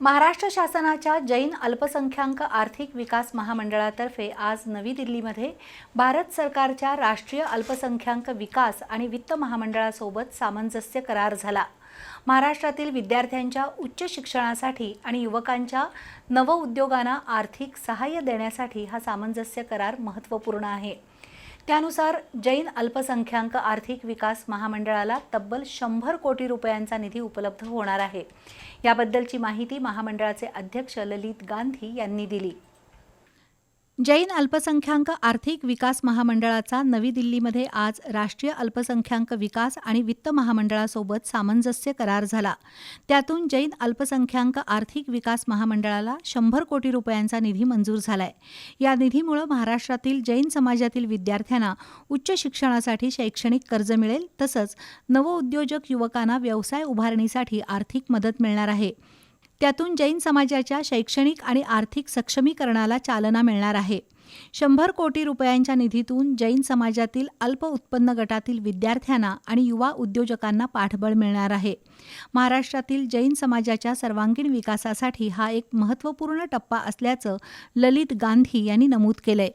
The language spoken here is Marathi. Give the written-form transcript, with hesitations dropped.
महाराष्ट्र शासनाच्या जैन अल्पसंख्याक आर्थिक विकास महामंडळातर्फे आज नवी दिल्लीमध्ये भारत सरकारच्या राष्ट्रीय अल्पसंख्याक विकास आणि वित्त महामंडळासोबत सामंजस्य करार झाला। महाराष्ट्रातील विद्यार्थ्यांच्या उच्च शिक्षणासाठी आणि युवकांच्या नवउद्योगांना आर्थिक सहाय्य देण्यासाठी हा सामंजस्य करार महत्त्वपूर्ण आहे। त्यानुसार जैन अल्पसंख्याक आर्थिक विकास महामंडळाला तब्बल 100 कोटी रुपयांचा निधी उपलब्ध होणार आहे। याबद्दलची माहिती महामंडळाचे अध्यक्ष ललित गांधी यांनी दिली। जैन अल्पसंख्याक आर्थिक विकास महामंडळाचा नवी दिल्लीमध्ये आज राष्ट्रीय अल्पसंख्याक विकास आणि वित्त महामंडळासोबत सामंजस्य करार झाला। त्यातून जैन अल्पसंख्याक आर्थिक विकास महामंडळाला 100 कोटी रुपयांचा निधी मंजूर झालाय। या निधीमुळे महाराष्ट्रातील जैन समाजातील विद्यार्थ्यांना उच्च शिक्षणासाठी शैक्षणिक कर्ज मिळेल, तसंच नवउद्योजक युवकांना व्यवसाय उभारणीसाठी आर्थिक मदत मिळणार आहे। त्यातून जैन समाजाच्या शैक्षणिक आणि आर्थिक सक्षमीकरणाला चालना मिळणार आहे। 100 कोटी रुपयांच्या निधीतून जैन समाजातील अल्प उत्पन्न गटातील विद्यार्थ्यांना आणि युवा उद्योजकांना पाठबळ मिळणार आहे। महाराष्ट्रातील जैन समाजाच्या सर्वांगीण विकासासाठी हा एक महत्त्वपूर्ण टप्पा असल्याचं ललित गांधी यांनी नमूद केलंय।